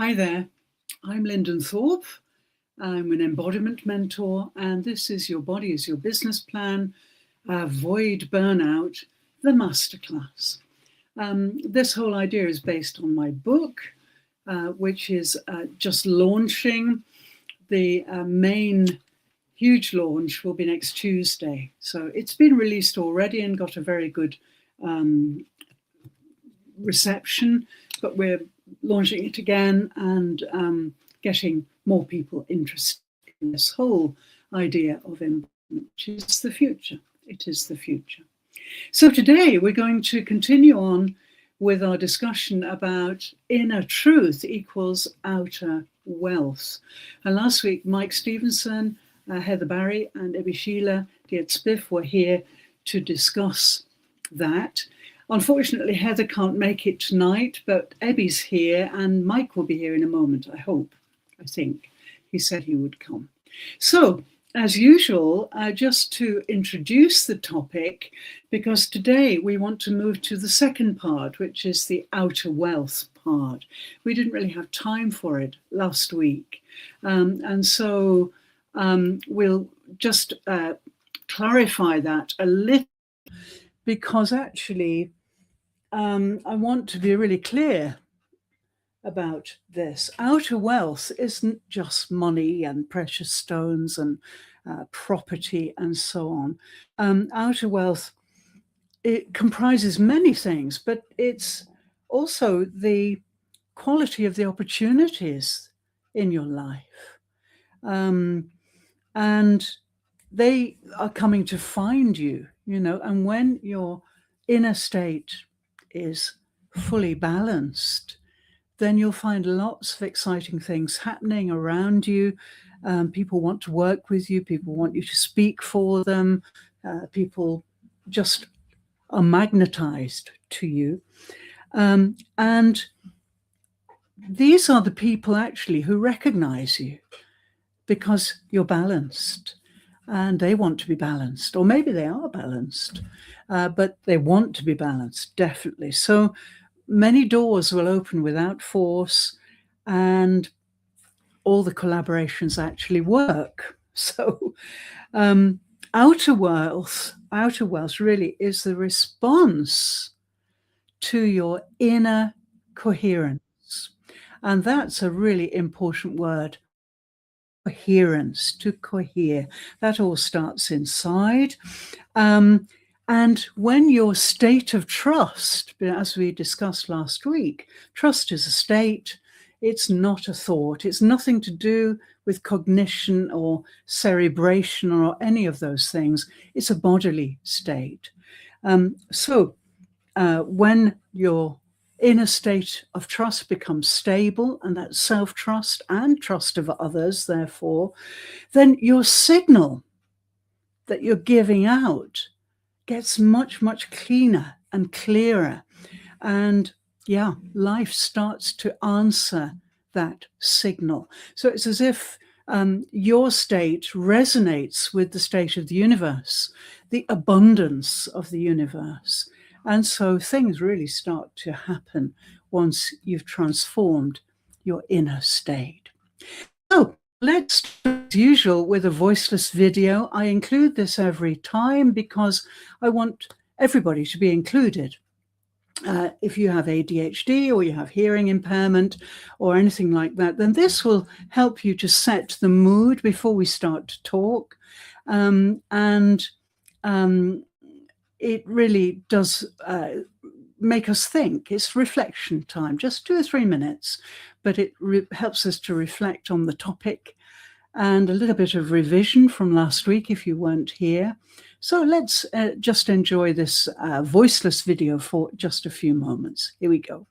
Hi there, I'm Linden Thorp. I'm an embodiment mentor, and this is Your Body is Your Business Plan, Avoid Burnout, the Masterclass. This whole idea is based on my book, which is just launching. The main huge launch will be next Tuesday. So it's been released already and got a very good reception, but we're launching it again and getting more people interested in this whole idea of embodiment, which is the future. It is the future. So today we're going to continue on with our discussion about inner truth equals outer wealth. And last week, Mike Stevenson, Heather Barry, and Ebby Sheila Dietz-Biff were here to discuss that. Unfortunately, Heather can't make it tonight, but Ebby's here and Mike will be here in a moment, I hope. I think he said he would come. So, as usual, just to introduce the topic, because today we want to move to the second part, which is the outer wealth part. We didn't really have time for it last week. And so we'll just clarify that a little, because actually I want to be really clear about this. Outer wealth isn't just money and precious stones and property and so on. Outer wealth, it comprises many things, but it's also the quality of the opportunities in your life. And they are coming to find you, and when your inner state is fully balanced, then you'll find lots of exciting things happening around you. People want to work with you. People want you to speak for them. People just are magnetized to you. And these are the people actually who recognize you because you're balanced. And they want to be balanced, or maybe they are balanced, but they want to be balanced, definitely. So many doors will open without force, and all the collaborations actually work. So outer wealth really is the response to your inner coherence. And that's a really important word. Coherence, to cohere. That all starts inside. And when your state of trust, as we discussed last week, trust is a state, it's not a thought. It's nothing to do with cognition or cerebration or any of those things. It's a bodily state. So when your inner state of trust becomes stable, and that's self-trust and trust of others, therefore, then your signal that you're giving out gets much, much cleaner and clearer. And life starts to answer that signal. So it's as if your state resonates with the state of the universe, the abundance of the universe. And so things really start to happen once you've transformed your inner state. So let's start as usual with a voiceless video. I include this every time because I want everybody to be included. If you have ADHD or you have hearing impairment or anything like that, then this will help you to set the mood before we start to talk. It really does make us think. It's reflection time, just 2 or 3 minutes, but it helps us to reflect on the topic and a little bit of revision from last week if you weren't here. So let's just enjoy this voiceless video for just a few moments. Here we go.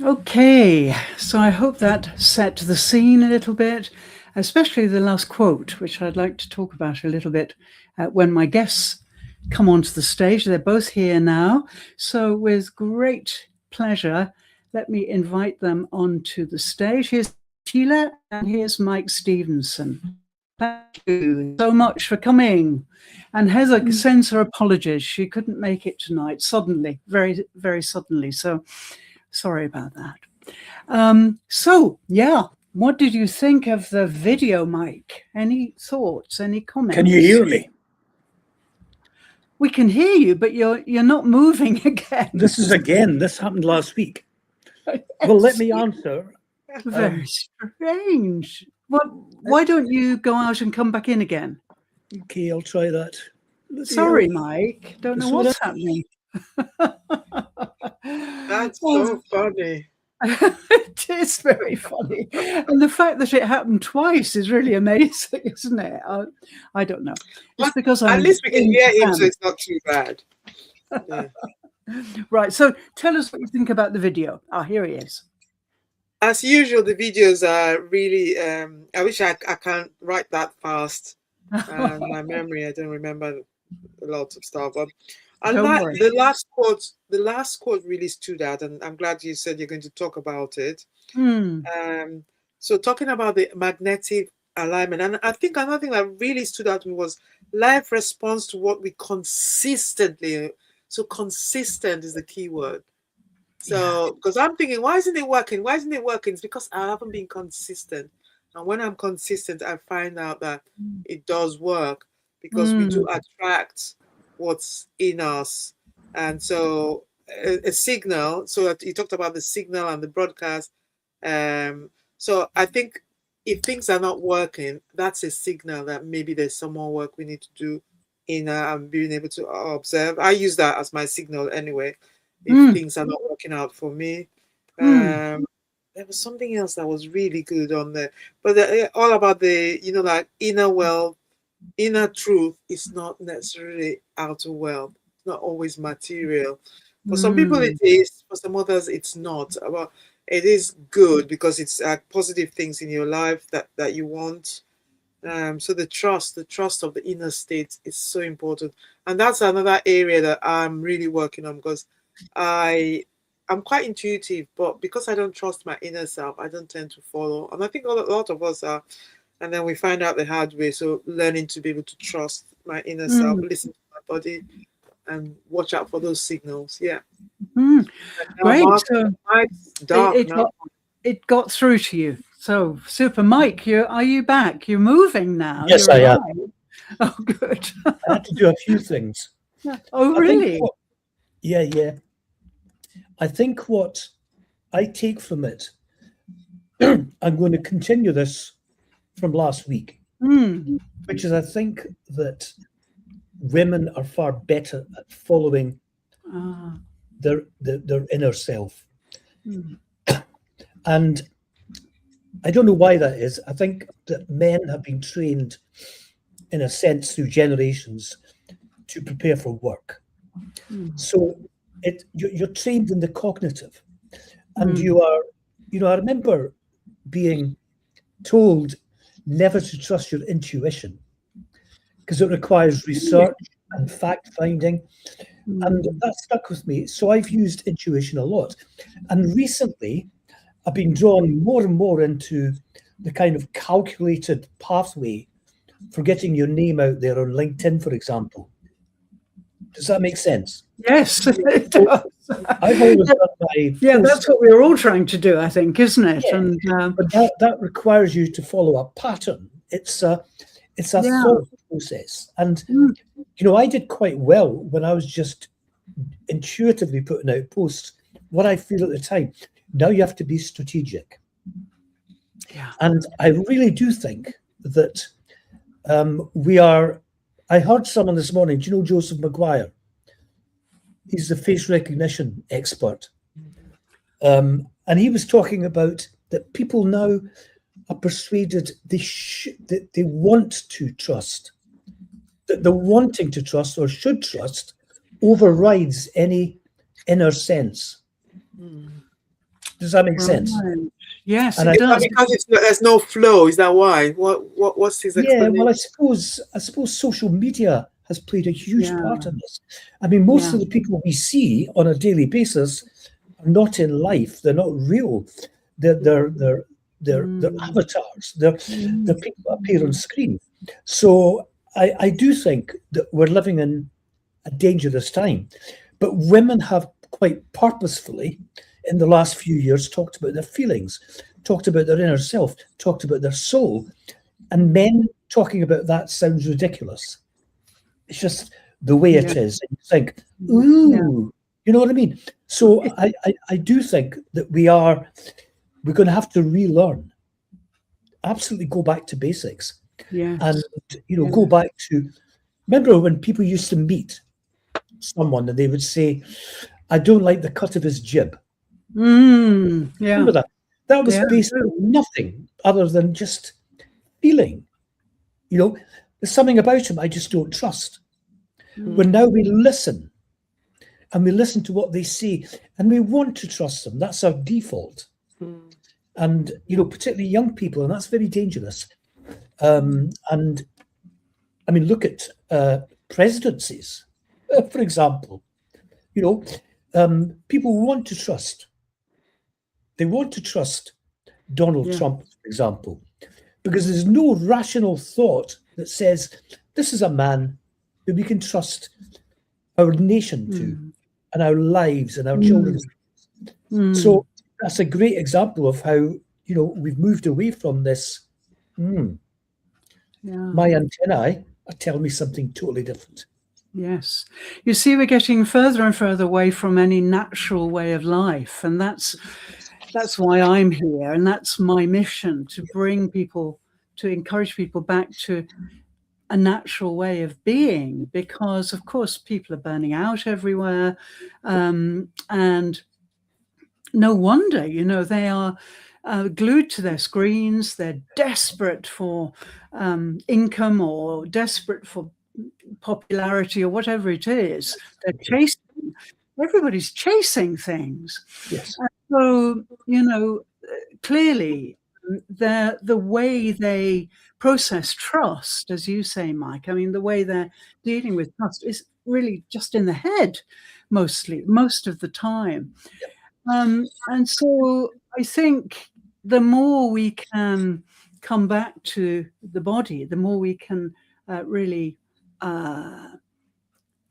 Okay, so I hope that set the scene a little bit, especially the last quote, which I'd like to talk about a little bit when my guests come onto the stage. They're both here now. So with great pleasure, let me invite them onto the stage. Here's Sheila and here's Mike Stevenson. Thank you so much for coming. And Heather sends her apologies. She couldn't make it tonight, suddenly, very, very suddenly. So sorry about that. So, yeah, what did you think of the video, Mike? Any thoughts, any comments? Can you hear me? We can hear you, but you're not moving again. This happened last week. Well, let me answer. Very strange. Why don't you go out and come back in again? Okay, I'll try that. Sorry, Mike. Don't know what's happening. That's so funny. It is very funny. And the fact that it happened twice is really amazing, isn't it? I don't know. It's because at least we can hear him, so it's not too bad. Yeah. Right. So tell us what you think about the video. Here he is. As usual, the videos are really, I wish I can't write that fast. My memory, I don't remember a lot of stuff. But I like the last quote. The last quote really stood out, and I'm glad you said you're going to talk about it. So talking about the magnetic alignment, and I think another thing that really stood out to me was life responds to what we consistently. So consistent is the key word. So because I'm thinking, why isn't it working? Why isn't it working? It's because I haven't been consistent. And when I'm consistent, I find out that it does work, because we do attract what's in us. And so a signal, so that you talked about the signal and the broadcast. So I think if things are not working, that's a signal that maybe there's some more work we need to do in being able to observe. I use that as my signal anyway, if things are not working out for me. There was something else that was really good on there, but all about the, like inner wealth, inner truth is not necessarily outer wealth. It's not always material. For some people it is, for some others it's not. Well, it is good because it's positive things in your life that you want. So the trust of the inner state is so important. And that's another area that I'm really working on, because I'm quite intuitive, but because I don't trust my inner self, I don't tend to follow. And I think a lot of us are, and then we find out the hard way. So learning to be able to trust my inner self, listen to my body, and watch out for those signals. Yeah. Great. So it got through to you. So super. Mike, are you back? You're moving now. Yes, I am. Oh, good. I had to do a few things. Oh, really? Yeah. I think what I take from it, I'm going to continue this from last week, which is I think that women are far better at following their inner self. And I don't know why that is. I think that men have been trained, in a sense, through generations to prepare for work. So you're trained in the cognitive, and you are, I remember being told never to trust your intuition because it requires research and fact finding, and that stuck with me. So I've used intuition a lot, and recently I've been drawn more and more into the kind of calculated pathway for getting your name out there on LinkedIn, for example. Does that make sense? Yes, it does. I've always done my that's what we're all trying to do, I think, isn't it? Yeah. And but that requires you to follow a pattern. It's a thought process, and I did quite well when I was just intuitively putting out posts, what I feel at the time. Now you have to be strategic, and I really do think that we are. I heard someone this morning. Do you know Joseph Maguire? He's the face recognition expert. And he was talking about that people now are persuaded that they want to trust, that the wanting to trust or should trust overrides any inner sense. Does that make sense? Yes, And it does. Because there's no flow. Is that why? What's his explanation? Yeah, well, I suppose social media has played a huge part in this. I mean, most Yeah. of the people we see on a daily basis are not in life. They're not real. They're avatars. They're people that appear on screen. So I do think that we're living in a dangerous time. But women have quite purposefully, in the last few years, talked about their feelings, talked about their inner self, talked about their soul. And men talking about that sounds ridiculous. It's just the way it is. And you think, ooh, you know what I mean? So I do think that we're going to have to relearn, absolutely go back to basics. And, go back to, remember when people used to meet someone and they would say, I don't like the cut of his jib. Remember that? That was based on nothing other than just feeling. There's something about him I just don't trust. When now we listen, and we listen to what they say, and we want to trust them. That's our default. And, particularly young people, and that's very dangerous. And, I mean, look at presidencies, for example. People want to trust. They want to trust Donald Trump, for example, because there's no rational thought that says this is a man that we can trust our nation to, and our lives and our children's lives. So that's a great example of how, we've moved away from this. My antennae are telling me something totally different. Yes. You see, we're getting further and further away from any natural way of life. And that's why I'm here. And that's my mission, to bring people, to encourage people back to a natural way of being, because of course people are burning out everywhere. And no wonder, they are glued to their screens. They're desperate for income, or desperate for popularity, or whatever it is. They're chasing. Everybody's chasing things. Yes. And so, clearly, the way they process trust, as you say, Mike, I mean, the way they're dealing with trust is really just in the head, most of the time. And so I think the more we can come back to the body, the more we can really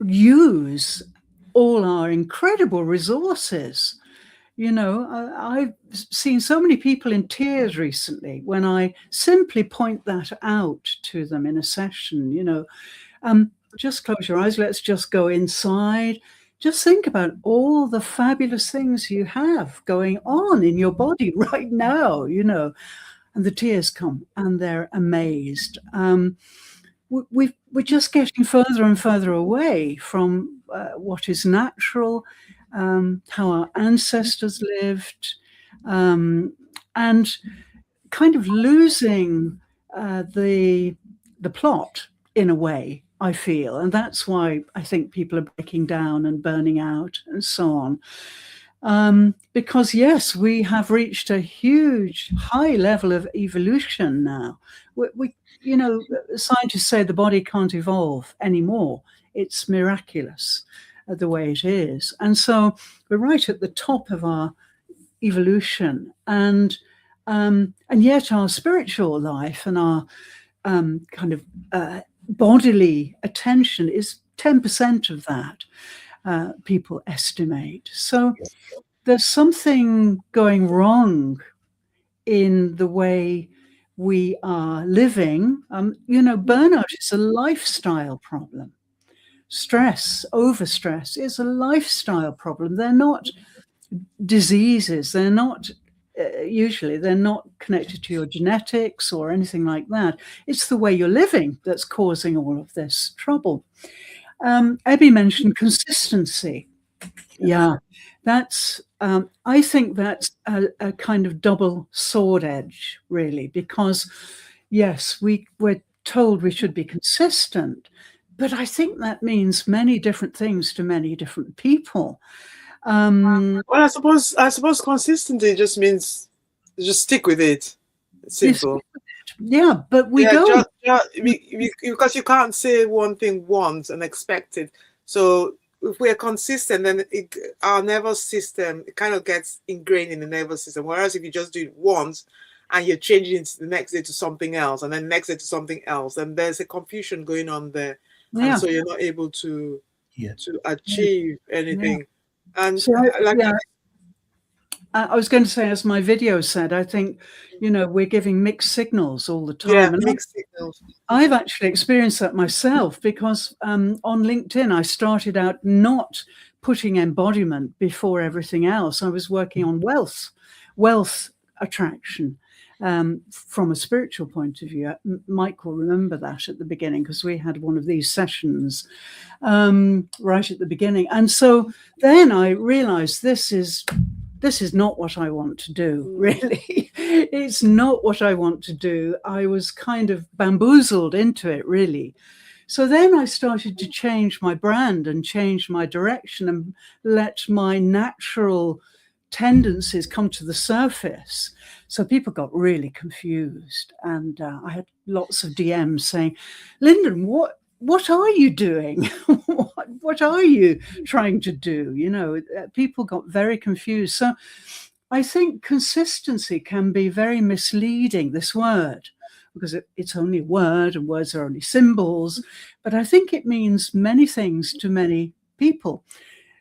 use all our incredible resources. I've seen so many people in tears recently when I simply point that out to them in a session. Just close your eyes. Let's just go inside. Just think about all the fabulous things you have going on in your body right now, and the tears come and they're amazed. We're just getting further and further away from what is natural, how our ancestors lived, and kind of losing the plot in a way, I feel. And that's why I think people are breaking down and burning out and so on. Because yes, we have reached a huge high level of evolution now. We scientists say the body can't evolve anymore. It's miraculous the way it is. And so we're right at the top of our evolution. And yet our spiritual life and our kind of bodily attention is 10% of that, people estimate. So there's something going wrong in the way we are living. Burnout is a lifestyle problem. Stress, overstress is a lifestyle problem. They're not diseases. They're not usually, they're not connected to your genetics or anything like that. It's the way you're living that's causing all of this trouble. Abby mentioned consistency. Yeah, that's, I think that's a kind of double sword edge, really, because yes, we're told we should be consistent, but I think that means many different things to many different people. Well, I suppose consistency just means just stick with it. It's simple. Yeah, but we don't. Because you can't say one thing once and expect it. So if we're consistent, then our nervous system, it kind of gets ingrained in the nervous system. Whereas if you just do it once and you're changing it the next day to something else, and then next day to something else, and there's a confusion going on there. Yeah. And so you're not able to achieve anything. Yeah. And so, I was going to say, as my video said, I think, we're giving mixed signals all the time. Yeah, and mixed signals. I've actually experienced that myself, because on LinkedIn, I started out not putting embodiment before everything else. I was working on wealth attraction from a spiritual point of view. Mike will remember that at the beginning, because we had one of these sessions right at the beginning. And so then I realized this is not what I want to do, really. It's not what I want to do. I was kind of bamboozled into it, really. So then I started to change my brand and change my direction and let my natural tendencies come to the surface. So people got really confused. And I had lots of DMs saying, Linden, what are you doing? What are you trying to do? People got very confused. So I think consistency can be very misleading, this word, because it's only a word and words are only symbols. But I think it means many things to many people.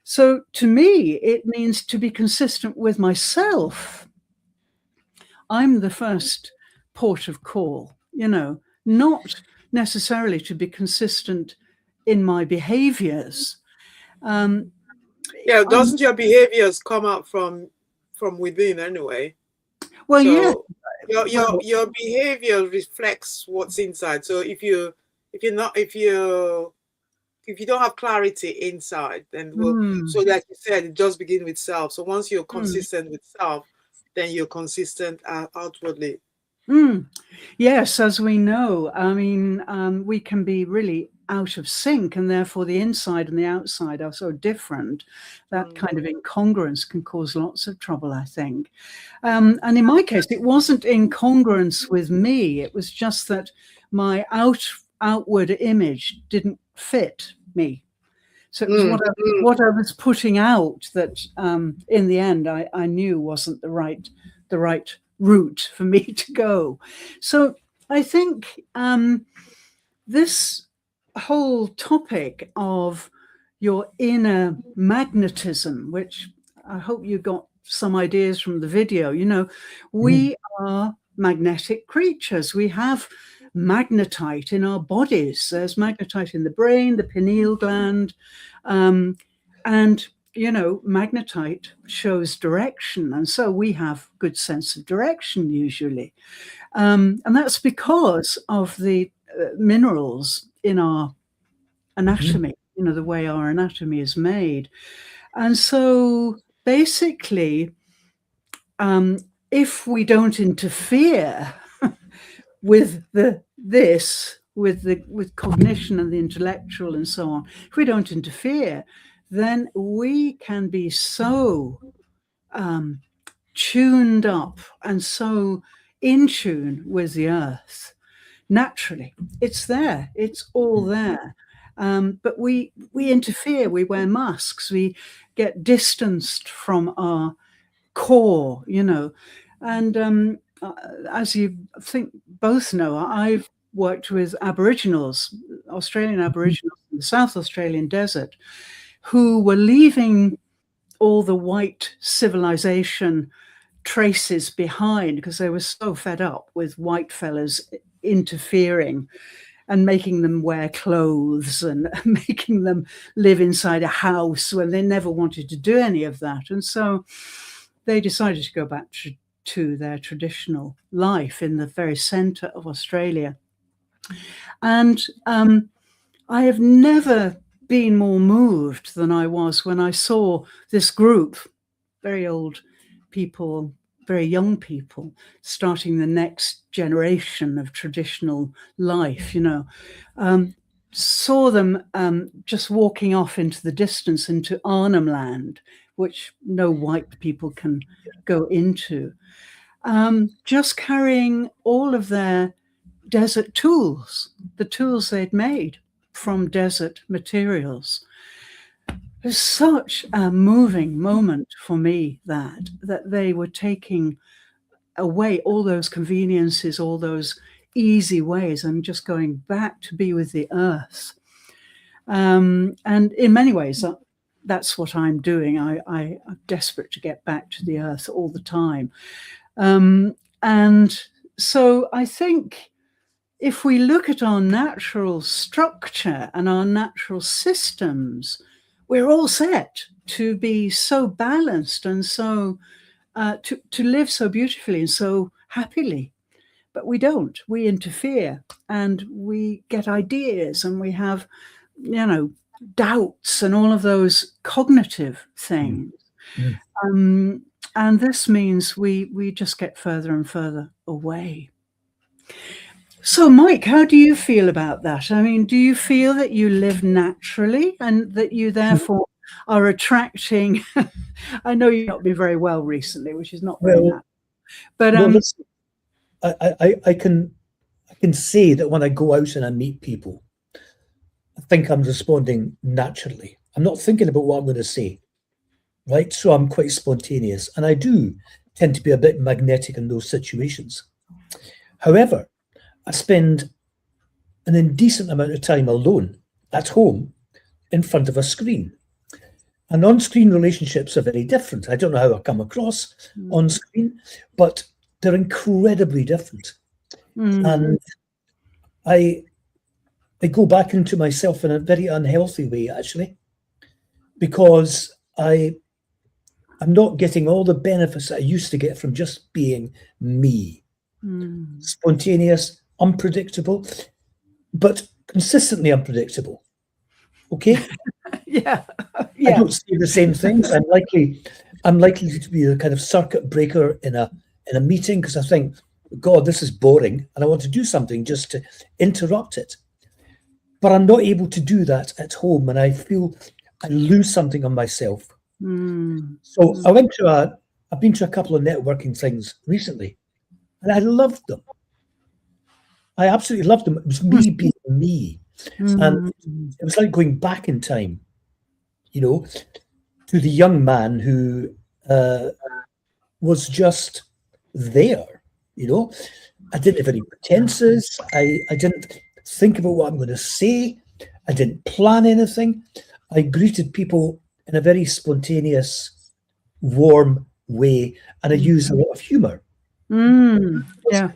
So to me, it means to be consistent with myself. I'm the first port of call, not necessarily to be consistent in my behaviors. Doesn't your behaviors come out from within anyway? Well, so your behavior reflects what's inside. So if you don't have clarity inside, then so like you said, it just begins with self. So once you're consistent with self, then you're consistent outwardly. Yes, as we know, we can be really out of sync, and therefore the inside and the outside are so different. That kind of incongruence can cause lots of trouble, I think. And in my case, it wasn't incongruence with me. It was just that my outward image didn't fit me. So it was what I was putting out that in the end I knew wasn't the right route for me to go. So I think this whole topic of your inner magnetism, which I hope you got some ideas from the video, we are magnetic creatures. We have magnetite in our bodies. There's magnetite in the brain, the pineal gland, and magnetite shows direction, and so we have good sense of direction usually, and that's because of the minerals in our anatomy, the way our anatomy is made. And so basically, if we don't interfere with with cognition and the intellectual and so on, if we don't interfere, then we can be so tuned up and so in tune with the earth naturally. It's there, it's all there. But we interfere, we wear masks, we get distanced from our core, and as you think both know, I've worked with Aboriginals, Australian Aboriginals in the South Australian desert, who were leaving all the white civilization traces behind because they were so fed up with white fellas interfering and making them wear clothes and making them live inside a house when they never wanted to do any of that. And so they decided to go back to their traditional life in the very center of Australia. And I have never been more moved than I was when I saw this group, very old people, very young people, starting the next generation of traditional life, saw them just walking off into the distance into Arnhem Land, which no white people can go into. Just carrying all of their desert tools, the tools they'd made from desert materials. It's such a moving moment for me that they were taking away all those conveniences, all those easy ways, and just going back to be with the earth. And in many ways, that's what I'm doing. I'm desperate to get back to the earth all the time. And so I think if we look at our natural structure and our natural systems, we're all set to be so balanced and so to live so beautifully and so happily. But we don't. We interfere and we get ideas and we have, doubts and all of those cognitive things. And this means we just get further and further away. So, Mike, how do you feel about that? I mean, do you feel that you live naturally and that you therefore are attracting? I know you've not been very well recently, which is not very natural. But I can say that when I go out and I meet people, I think I'm responding naturally. I'm not thinking about what I'm going to say, right? So I'm quite spontaneous, and I do tend to be a bit magnetic in those situations. However, I spend an indecent amount of time alone at home in front of a screen. And on-screen relationships are very different. I don't know how I come across on screen, but they're incredibly different. And I go back into myself in a very unhealthy way, actually, because I'm not getting all the benefits that I used to get from just being me. Spontaneous, unpredictable, but consistently unpredictable. Okay? Yeah. I don't say the same things. I'm likely to be a kind of circuit breaker in a meeting because I think, God, this is boring, and I want to do something just to interrupt it. But I'm not able to do that at home, and I feel I lose something on myself. So I've been to a couple of networking things recently, and I loved them. I absolutely loved them. It was me being me. And it was like going back in time, to the young man who was just there, I didn't have any pretenses. I didn't think about what I'm going to say. I didn't plan anything. I greeted people in a very spontaneous, warm way, and I used a lot of humor. Yeah.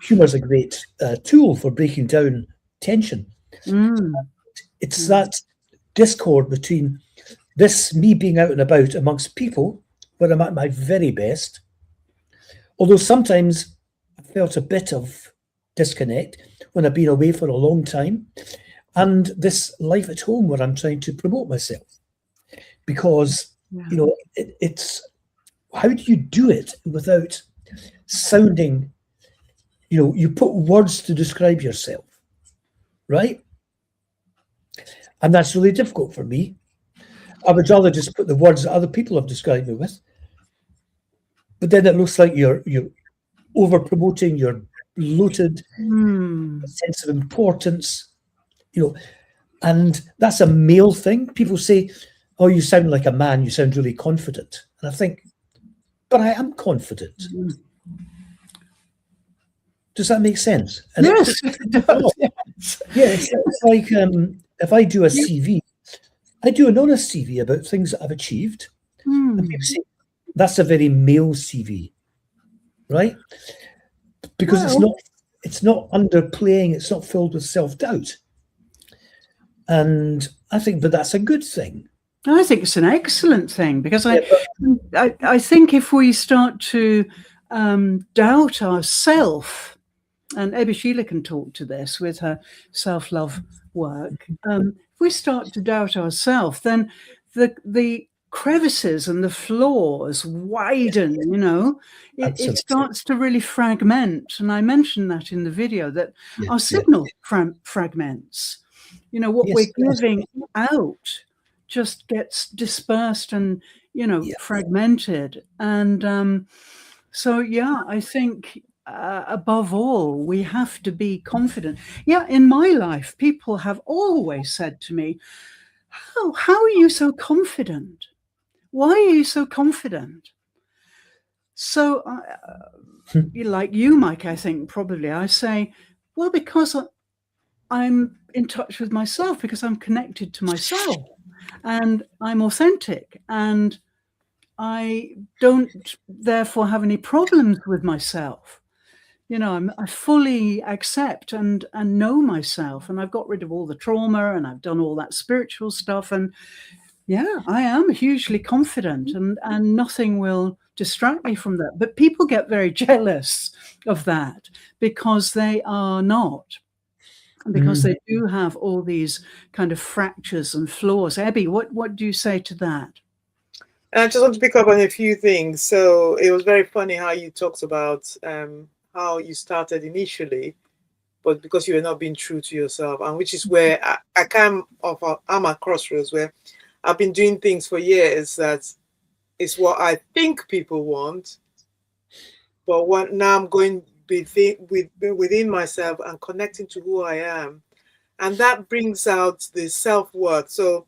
Humor is a great tool for breaking down tension. It's that discord between this me being out and about amongst people when I'm at my very best, although sometimes I felt a bit of disconnect when I've been away for a long time, and this life at home where I'm trying to promote myself, because it's how do you do it without sounding, you put words to describe yourself, right? And that's really difficult for me. I would rather just put the words that other people have described me with. But then it looks like you're over promoting, you're bloated, a sense of importance, and that's a male thing. People say, oh, you sound like a man, you sound really confident. And I think, but I am confident. Does that make sense? And yes, it does. Yeah, it's like if I do a CV, I do an honest CV about things that I've achieved. And people say, that's a very male CV, right? Because it's not underplaying, it's not filled with self-doubt. And I think, but that's a good thing. I think it's an excellent thing, because I think if we start to doubt ourselves, and Ebby Sheila can talk to this with her self-love work, if we start to doubt ourselves, then the crevices and the flaws widen, it starts to really fragment. And I mentioned that in the video, that our signal fragments, what we're giving out just gets dispersed and, fragmented. And so, yeah, I think above all, we have to be confident. Yeah, in my life, people have always said to me, how are you so confident? Why are you so confident? So, like you, Mike, I think probably I say, well, because I'm in touch with myself, because I'm connected to myself, and I'm authentic, and I don't therefore have any problems with myself. I fully accept and know myself, and I've got rid of all the trauma, and I've done all that spiritual stuff, and yeah, I am hugely confident, and nothing will distract me from that. But people get very jealous of that because they are not, because they do have all these kind of fractures and flaws. Abby, what do you say to that? I just want to pick up on a few things. So it was very funny how you talked about how you started initially, but because you were not being true to yourself, and which is where I'm at crossroads where I've been doing things for years that is what I think people want, but now I'm going within myself and connecting to who I am, and that brings out the self-worth. So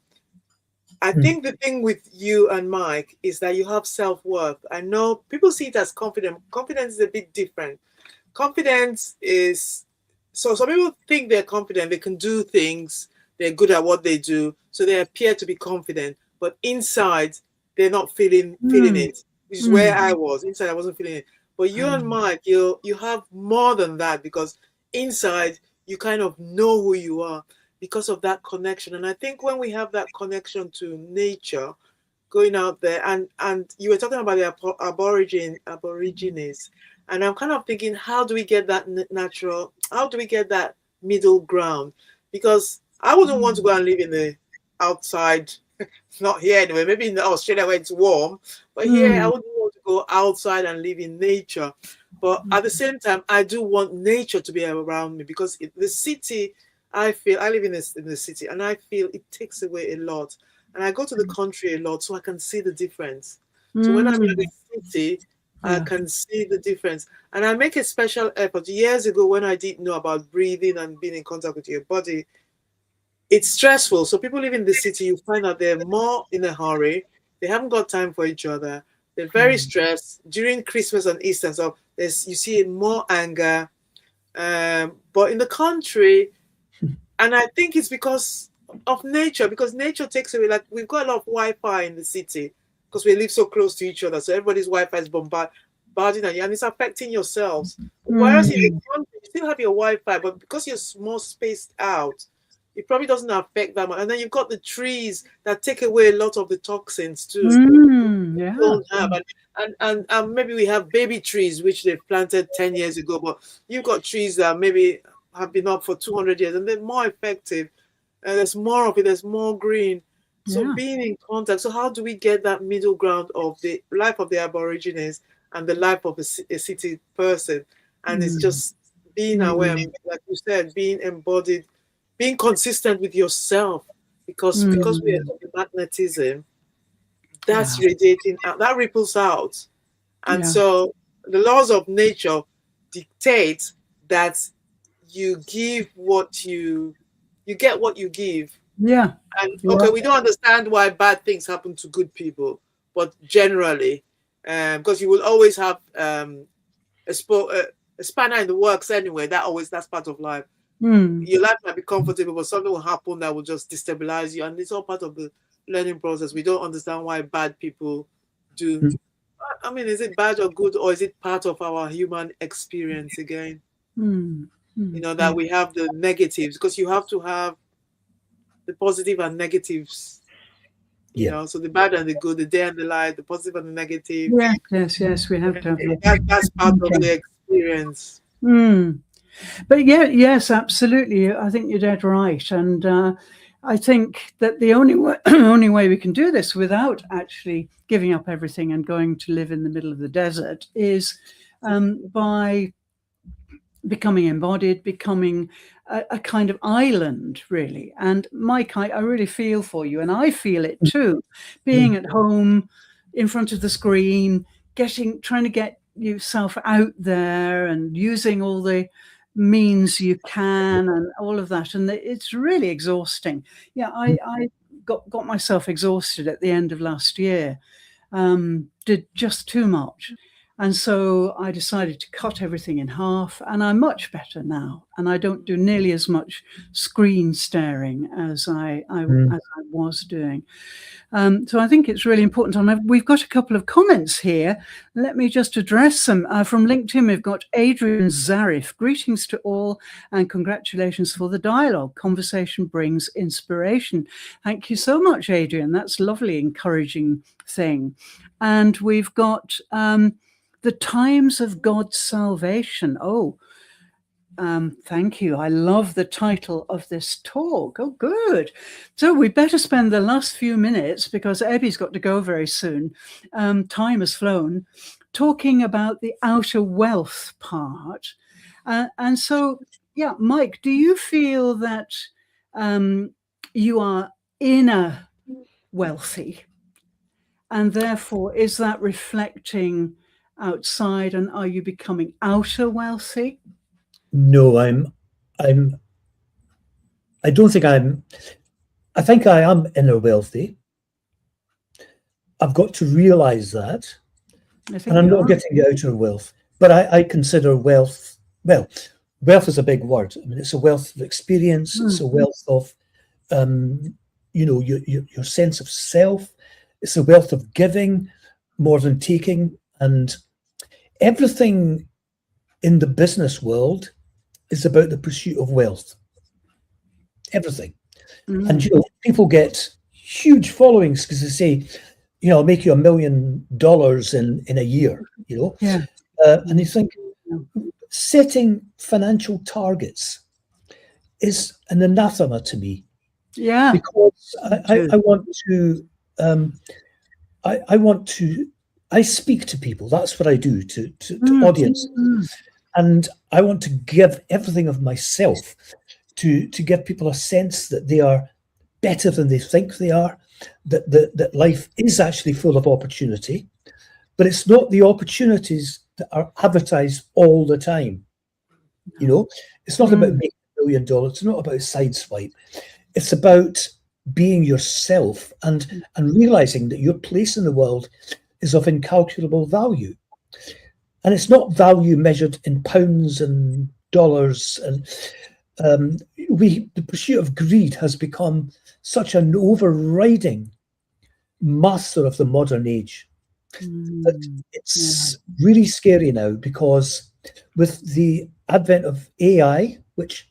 I think the thing with you and Mike is that you have self-worth. I know people see it as confidence. Confidence is a bit different. Confidence is, so some people think they're confident, they can do things, they're good at what they do, so they appear to be confident, but inside they're not feeling it, which is where I was. Inside I wasn't feeling it. But you and Mike, you have more than that, because inside you kind of know who you are because of that connection. And I think when we have that connection to nature, going out there, and you were talking about the aborigines, and I'm kind of thinking, how do we get that natural, how do we get that middle ground? Because I wouldn't want to go and live in the outside, not here anyway, maybe in Australia where it's warm, but here I wouldn't want to go outside and live in nature. But at the same time, I do want nature to be around me, because the city, I live in the city, and I feel it takes away a lot. And I go to the country a lot, so I can see the difference. So when I'm in the city, I can see the difference. And I make a special effort. Years ago, when I didn't know about breathing and being in contact with your body, it's stressful. So people live in the city, you find out they're more in a hurry. They haven't got time for each other. They're very stressed. During Christmas and Easter, so you see more anger. But in the country, and I think it's because of nature, because nature takes away, like we've got a lot of Wi-Fi in the city because we live so close to each other. So everybody's Wi-Fi is bombarding at you, and it's affecting yourselves. Whereas in the country, you still have your Wi-Fi, but because you're more spaced out, it probably doesn't affect that much. And then you've got the trees that take away a lot of the toxins too. Don't have. And maybe we have baby trees which they planted 10 years ago, but you've got trees that maybe have been up for 200 years, and they're more effective. There's more of it, there's more green. So being in contact. So how do we get that middle ground of the life of the Aborigines and the life of a city person? And it's just being aware, like you said, being embodied, being consistent with yourself, because we are talking magnetism, that's radiating out, that ripples out. And so the laws of nature dictate that you give what you get what you give. And okay, we don't understand why bad things happen to good people, but generally, because you will always have a spanner in the works anyway. That's part of life. Your life might be comfortable, but something will happen that will just destabilize you, and it's all part of the learning process. We don't understand why bad people do. I mean, is it bad or good, or is it part of our human experience again? You know, that we have the negatives, because you have to have the positive and negatives. You know, so the bad and the good, the day and the light, the positive and the negative. Yes, we have to have that's part of the experience. But yes, absolutely. I think you're dead right. And I think that the only way we can do this without actually giving up everything and going to live in the middle of the desert is by becoming embodied, becoming a kind of island, really. And Mike, I really feel for you, and I feel it too, being at home in front of the screen, trying to get yourself out there and using all the means you can and all of that. And it's really exhausting. Yeah, I got myself exhausted at the end of last year, did just too much. And so I decided to cut everything in half, and I'm much better now. And I don't do nearly as much screen staring as I was doing. So I think it's really important. And we've got a couple of comments here. Let me just address them. From LinkedIn, we've got Adrian Zarif. Greetings to all and congratulations for the dialogue. Conversation brings inspiration. Thank you so much, Adrian. That's a lovely, encouraging thing. And we've got the times of God's salvation. Thank you. I love the title of this talk. Oh, good. So we better spend the last few minutes, because Ebby's got to go very soon. Time has flown, talking about the outer wealth part. And so, yeah, Mike, do you feel that you are inner wealthy? And therefore, is that reflecting outside, and are you becoming outer wealthy? No, I don't think I think I am inner wealthy. I've got to realize that. And I'm not getting outer wealth. But I consider wealth, wealth is a big word. I mean, it's a wealth of experience. It's a wealth of, your sense of self. It's a wealth of giving more than taking. And everything in the business world is about the pursuit of wealth. Everything. And, people get huge followings because they say, I'll make you $1 million in a year, Yeah. And you think setting financial targets is an anathema to me. Yeah. Because I speak to people. That's what I do to audiences. And I want to give everything of myself to give people a sense that they are better than they think they are, that life is actually full of opportunity, but it's not the opportunities that are advertised all the time. It's not about making $1 million. It's not about sideswipe. It's about being yourself and realizing that your place in the world is of incalculable value. And it's not value measured in pounds and dollars. And the pursuit of greed has become such an overriding master of the modern age that it's really scary now, because with the advent of AI, which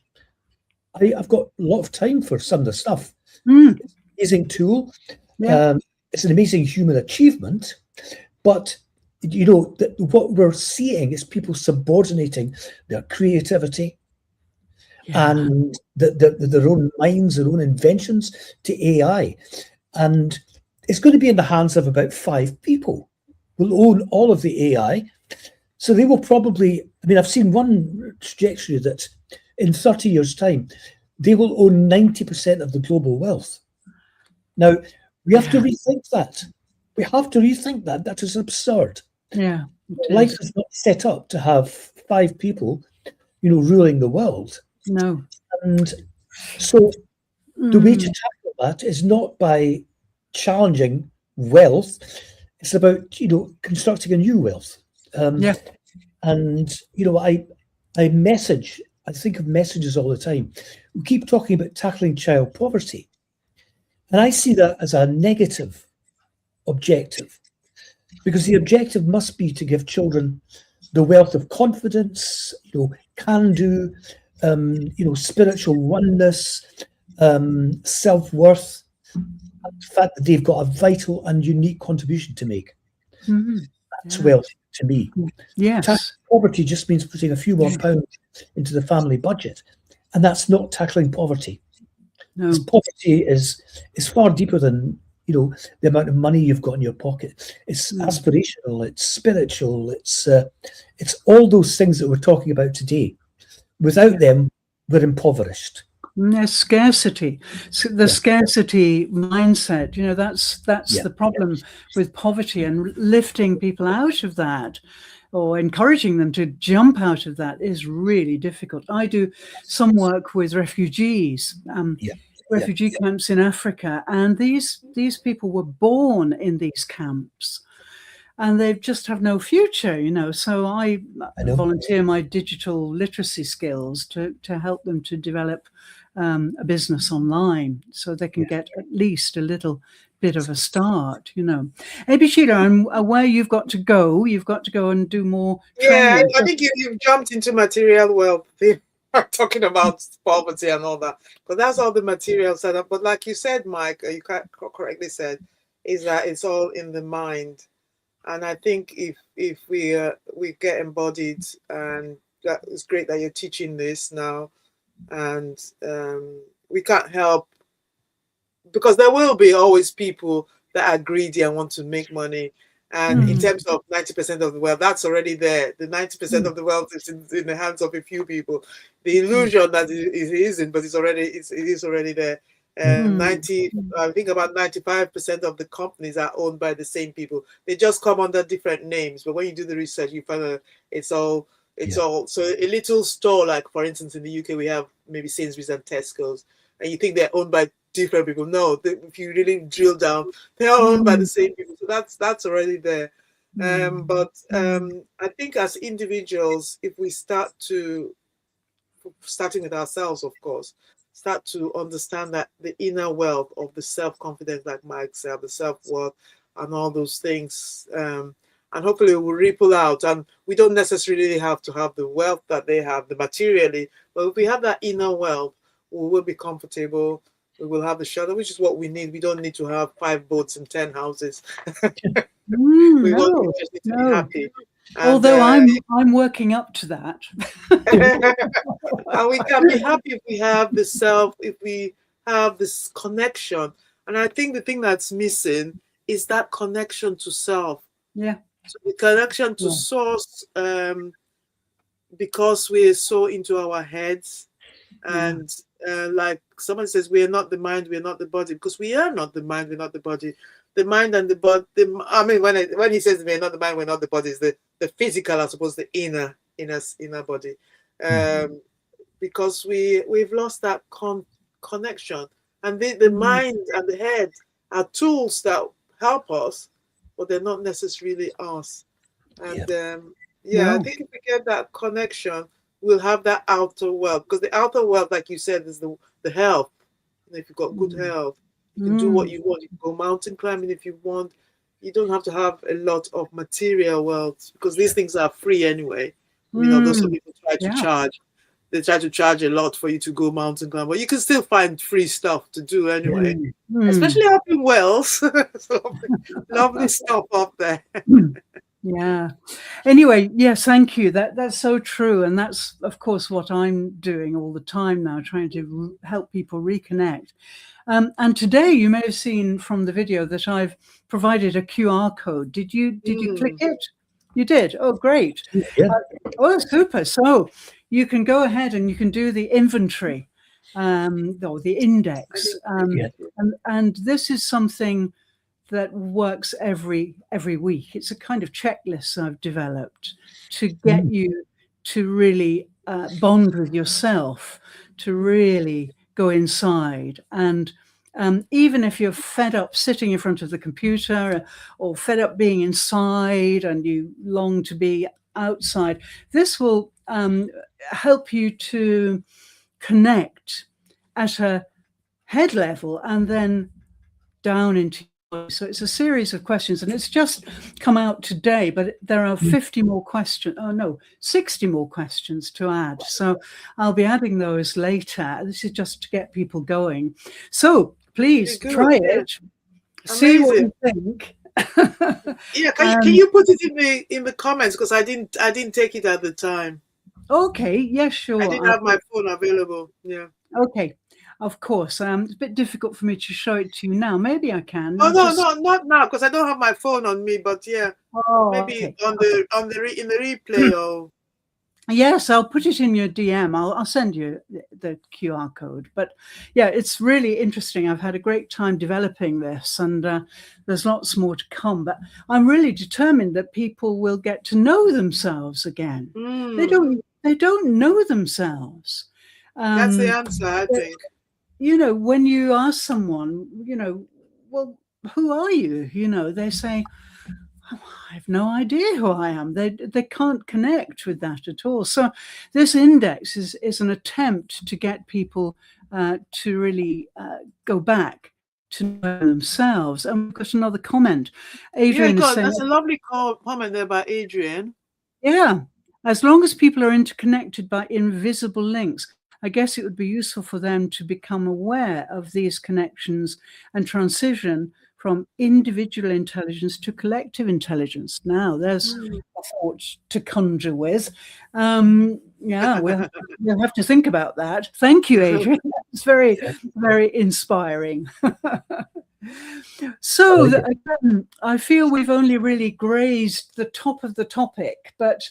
I've got a lot of time for some of the stuff. It's an amazing tool. It's an amazing human achievement, but what we're seeing is people subordinating their creativity and their own minds, their own inventions to AI. And it's going to be in the hands of about 5 people who will own all of the AI. So they will probably, I've seen one trajectory that in 30 years' time, they will own 90% of the global wealth. Now, we have to rethink that. We have to rethink that. That is absurd. Yeah. Life is not set up to have 5 people, ruling the world. No. And so the way to tackle that is not by challenging wealth. It's about, constructing a new wealth. And, I think of messages all the time. We keep talking about tackling child poverty. And I see that as a negative objective, because the objective must be to give children the wealth of confidence, can-do, spiritual oneness, self-worth, and the fact that they've got a vital and unique contribution to make. That's wealth to me. Yes. Tackling poverty just means putting a few more pounds into the family budget, and that's not tackling poverty. No. Poverty is far deeper than the amount of money you've got in your pocket. It's aspirational, it's spiritual, it's all those things that we're talking about today. Without them, we're impoverished. There's scarcity. So the scarcity mindset, that's the problem with poverty, and lifting people out of that or encouraging them to jump out of that is really difficult. I do some work with refugees, refugee camps in Africa, and these people were born in these camps. And they just have no future, So I volunteer my digital literacy skills to help them to develop a business online, so they can get at least a little bit of a start, Hey, Sheila, I'm aware you've got to go. You've got to go and do more training. I think you've jumped into material wealth. Talking about poverty and all that, but that's all the material setup. But like you said, Mike, you correctly said, is that it's all in the mind. And I think if we get embodied, and that is great that you're teaching this now, and we can't help, because there will be always people that are greedy and want to make money. And in terms of 90% of the wealth, that's already there. The 90% of the wealth is in the hands of a few people. The illusion that it isn't, but it is already there. I think about 95% of the companies are owned by the same people. They just come under different names, but when you do the research, you find that it's all. So a little store, like for instance in the UK, we have maybe Sainsbury's and Tesco's, and you think they're owned by different people. No, if you really drill down, they're all owned by the same people. So that's already there. But I think as individuals, if we starting with ourselves, of course, start to understand that the inner wealth of the self-confidence, like Mike said, the self-worth and all those things, and hopefully it will ripple out. And we don't necessarily have to have the wealth that they have, the materially, but if we have that inner wealth, we will be comfortable. We will have the shelter, which is what we need. We don't need to have 5 boats and 10 houses. We just need to be happy. And, although I'm working up to that. And we can be happy if we have the self, if we have this connection. And I think the thing that's missing is that connection to self. Yeah. So the connection to source, because we're so into our heads, and like someone says, we are not the mind, we are not the body, because we are not the mind, we're not the body. The mind and the body. I mean, when he says we're not the mind, we're not the body, is the physical, I suppose, the inner body, because we've lost that connection. And the mind and the head are tools that help us, but they're not necessarily us. And I think if we get that connection, we'll have that outer wealth, because the outer wealth, like you said, is the health. And if you've got good health, you can do what you want. You can go mountain climbing if you want. You don't have to have a lot of material wealth, because these things are free anyway. Those people try to charge. They try to charge a lot for you to go mountain climbing, but you can still find free stuff to do anyway. Especially up in Wales. lovely stuff up there. Yeah. Anyway, yes, thank you. That's so true. And that's, of course, what I'm doing all the time now, trying to help people reconnect. And today you may have seen from the video that I've provided a QR code. Did you click it? You did? Oh, great. Yeah. Super. So you can go ahead and you can do the inventory, or the index. And this is something that works every week. It's a kind of checklist I've developed to get you to really bond with yourself, to really go inside. And even if you're fed up sitting in front of the computer, or fed up being inside and you long to be outside, this will help you to connect at a head level and then down into. So it's a series of questions, and it's just come out today, but there are 50 more questions. Oh no, 60 more questions to add. So I'll be adding those later. This is just to get people going. So please try it. See what you think. Can you put it in the comments, because I didn't take it at the time. Okay, yes, sure. I didn't have my phone available. Yeah. Okay. Of course, it's a bit difficult for me to show it to you now. Maybe I can. No, not now, because I don't have my phone on me. But maybe in the replay. Or Yes, I'll put it in your DM. I'll send you the QR code. But yeah, it's really interesting. I've had a great time developing this, and there's lots more to come. But I'm really determined that people will get to know themselves again. They don't know themselves. That's the answer, I think. You know, when you ask someone, you know, well, who are you? You know, they say, I have no idea who I am. They can't connect with that at all. So this index is an attempt to get people to really go back to know themselves. And we've got another comment. Adrian is saying, that's a lovely comment there by Adrian. Yeah, as long as people are interconnected by invisible links, I guess it would be useful for them to become aware of these connections and transition from individual intelligence to collective intelligence. Now, there's a thought to conjure with. Yeah, we'll have to think about that. Thank you, Adrian. It's very, very inspiring. So, again, I feel we've only really grazed the top of the topic, but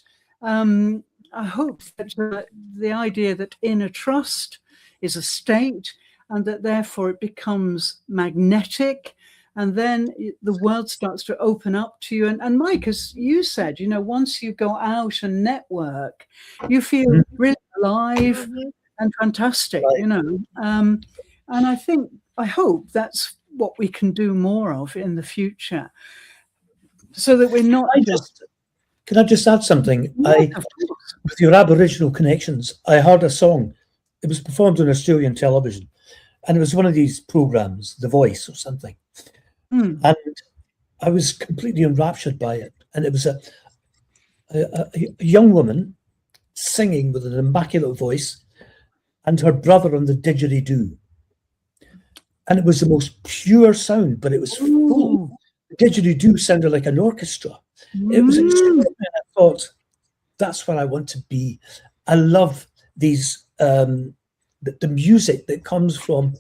I hope that the idea that inner trust is a state and that therefore it becomes magnetic, and then the world starts to open up to you. And Mike, as you said, you know, once you go out and network, you feel really alive and fantastic, you know. And I hope that's what we can do more of in the future, so that we're not Can I just add something? With your Aboriginal connections, I heard a song. It was performed on Australian television, and it was one of these programs, The Voice or something. And I was completely enraptured by it. And it was a young woman singing with an immaculate voice, and her brother on the didgeridoo. And it was the most pure sound, but it was full. The didgeridoo sounded like an orchestra. It was extraordinary. I thought, that's where I want to be. I love these, the music that comes from,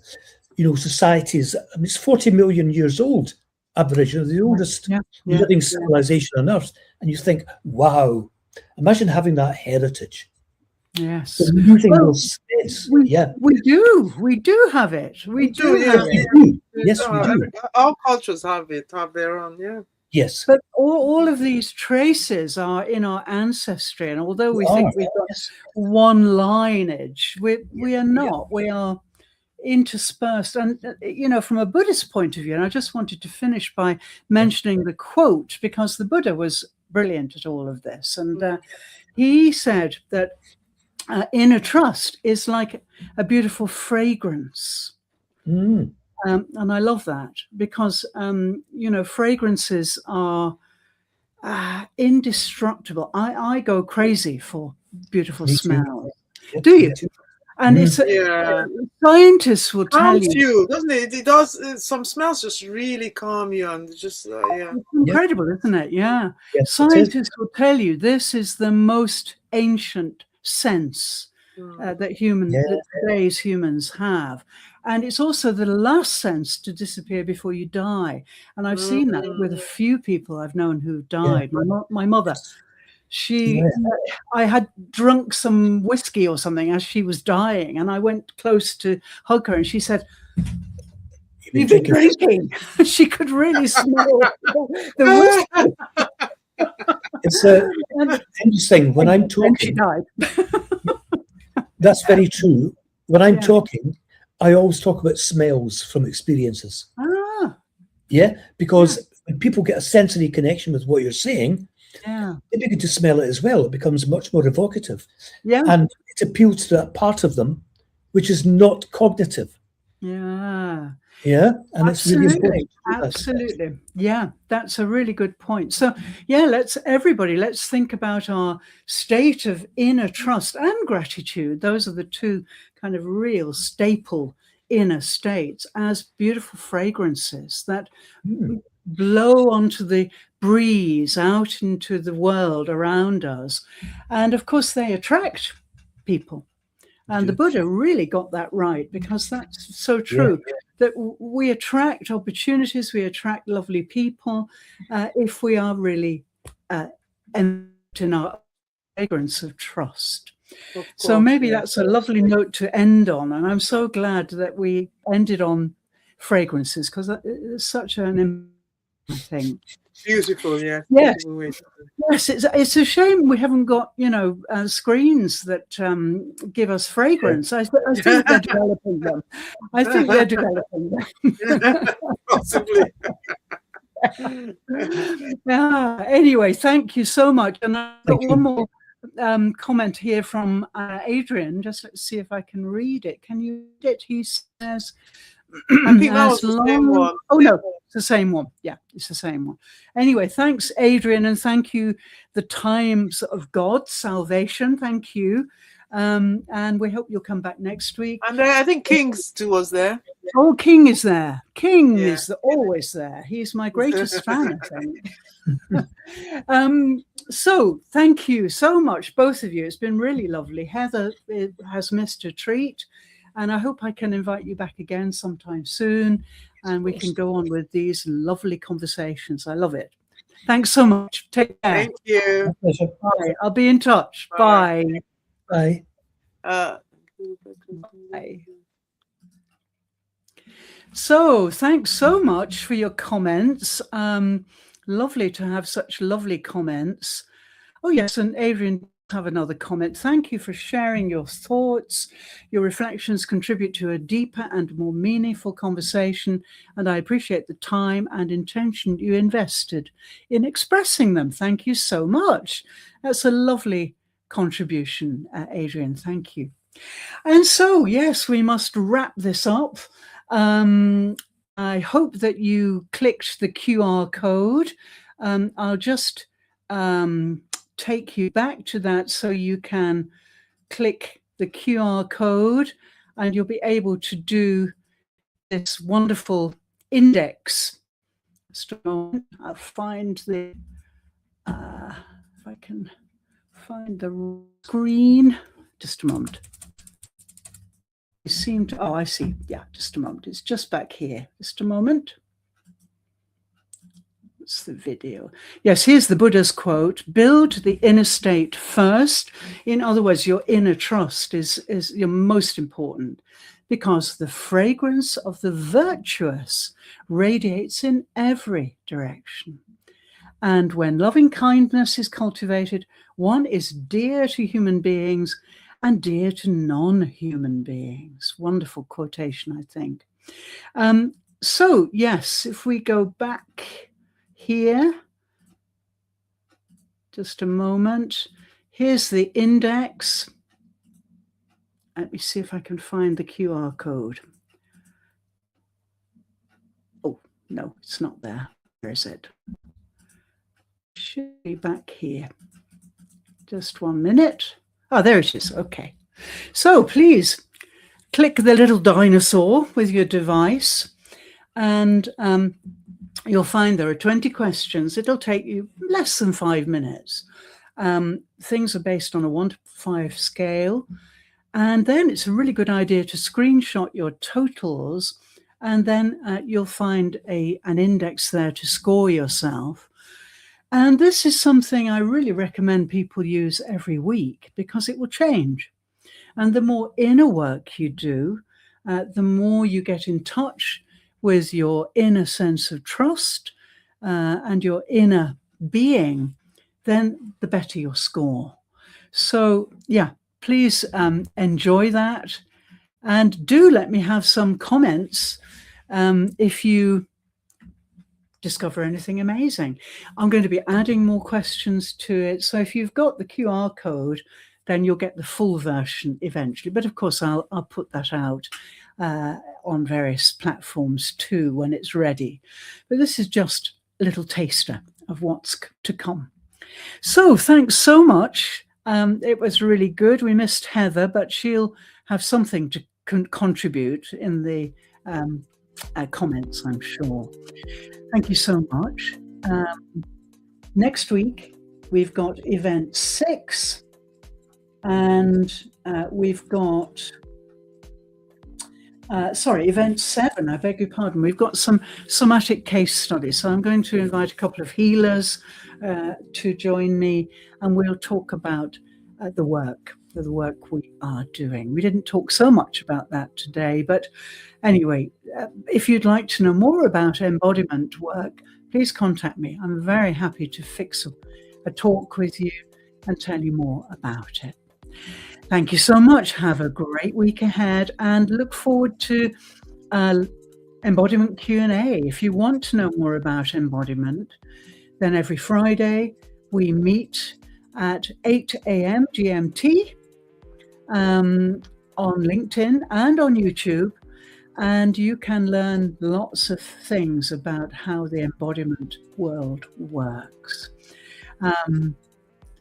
you know, societies. I mean, it's 40 million years old, Aboriginal, the oldest living civilization on Earth. And you think, wow, imagine having that heritage. Yes. Well, we do have it. We do have it. Yes, we do. All cultures have their own, Yes. But all of these traces are in our ancestry. And although we think we've got one lineage, we are not. We are interspersed. And, you know, from a Buddhist point of view, and I just wanted to finish by mentioning the quote, because the Buddha was brilliant at all of this. And he said that inner trust is like a beautiful fragrance. And I love that because, you know, fragrances are indestructible. I go crazy for beautiful smells. Do you? And it's scientists will tell you, doesn't it? It does. Some smells just really calm you, and just it's incredible, isn't it? Yeah. Yes, scientists will tell you this is the most ancient sense that today's humans have. And it's also the last sense to disappear before you die. And I've seen that with a few people I've known who've died. My mother, I had drunk some whiskey or something as she was dying, and I went close to hug her, and she said, "You've been drinking." She could really smell the whiskey. It's interesting when I'm talking. And she died. That's very true. When I'm talking, I always talk about smells from experiences. Because when people get a sensory connection with what you're saying, they begin to smell it as well. It becomes much more evocative. And it appeals to that part of them which is not cognitive. And it's really important. Absolutely. Yeah, that's a really good point. So let's think about our state of inner trust and gratitude. Those are the two kind of real staple inner states as beautiful fragrances that blow onto the breeze out into the world around us. And of course, they attract people. And the Buddha really got that right, because that's so true, that we attract opportunities, we attract lovely people if we are really in our fragrance of trust. Of So course, maybe yeah. that's a lovely note to end on. And I'm so glad that we ended on fragrances, because it's such an important thing. Beautiful, yeah. Yes. Beautiful way. Yes, it's a shame we haven't got, screens that give us fragrance. I think they're developing them. I think they're developing them. Possibly. Yeah. Anyway, thank you so much. And I've got one more comment here from Adrian. Just let's see if I can read it. Can you read it? He says, I think that was the same one. Oh, no, it's the same one. Yeah, it's the same one. Anyway, thanks, Adrian, and thank you, the Times of God, Salvation. Thank you. And we hope you'll come back next week. And I think King's too was there. Oh, King is there. King is always there. He's my greatest fan, I think. So thank you so much, both of you. It's been really lovely. Heather has missed her treat, and I hope I can invite you back again sometime soon, and we can go on with these lovely conversations. I love it. Thanks so much. Take care. Thank you. Bye. I'll be in touch. Bye. Bye. Bye. So thanks so much for your comments. Lovely to have such lovely comments. Oh yes, and Adrian have another comment. Thank you for sharing your thoughts. Your reflections contribute to a deeper and more meaningful conversation, and I appreciate the time and intention you invested in expressing them. Thank you so much. That's a lovely contribution, Adrian. Thank you. And so, yes, we must wrap this up. I hope that you clicked the QR code. I'll just take you back to that so you can click the QR code and you'll be able to do this wonderful index. Just a moment, I'll find the, if I can find the screen, just a moment. Seem to, oh, I see. Yeah, just a moment. It's just back here. Just a moment. It's the video. Yes, here's the Buddha's quote: build the inner state first. In other words, your inner trust is your most important, because the fragrance of the virtuous radiates in every direction. And when loving kindness is cultivated, one is dear to human beings and dear to non-human beings. Wonderful quotation, I think. So, yes, if we go back here, just a moment. Here's the index. Let me see if I can find the QR code. Oh, no, it's not there. Where is it? Should be back here. Just 1 minute. Oh, there it is. Okay. So please click the little dinosaur with your device, and you'll find there are 20 questions. It'll take you less than 5 minutes. Things are based on a 1 to 5 scale. And then it's a really good idea to screenshot your totals, and then you'll find an index there to score yourself. And this is something I really recommend people use every week, because it will change. And the more inner work you do, the more you get in touch with your inner sense of trust and your inner being, then the better your score. So yeah, please enjoy that. And do let me have some comments if you discover anything amazing. I'm going to be adding more questions to it. So if you've got the QR code, then you'll get the full version eventually. But of course, I'll put that out on various platforms too when it's ready. But this is just a little taster of what's to come. So thanks so much. It was really good. We missed Heather, but she'll have something to contribute in the comments, I'm sure. Thank you so much. Next week, we've got event 6, and we've got, event 7, I beg your pardon. We've got some somatic case studies. So I'm going to invite a couple of healers to join me, and we'll talk about the work we are doing. We didn't talk so much about that today, but anyway, if you'd like to know more about embodiment work, please contact me. I'm very happy to fix a talk with you and tell you more about it. Thank you so much. Have a great week ahead and look forward to embodiment Q&A. If you want to know more about embodiment, then every Friday we meet at 8 a.m. GMT on LinkedIn and on YouTube, and you can learn lots of things about how the embodiment world works.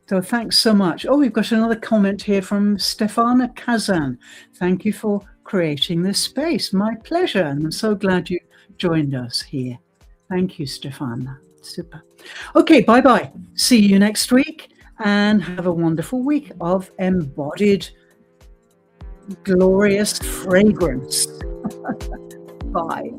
So thanks so much. Oh, we've got another comment here from Stefana Kazan. Thank you for creating this space. My pleasure. And I'm so glad you joined us here. Thank you, Stefana. Super. Okay, bye-bye. See you next week and have a wonderful week of embodied, glorious fragrance. Bye.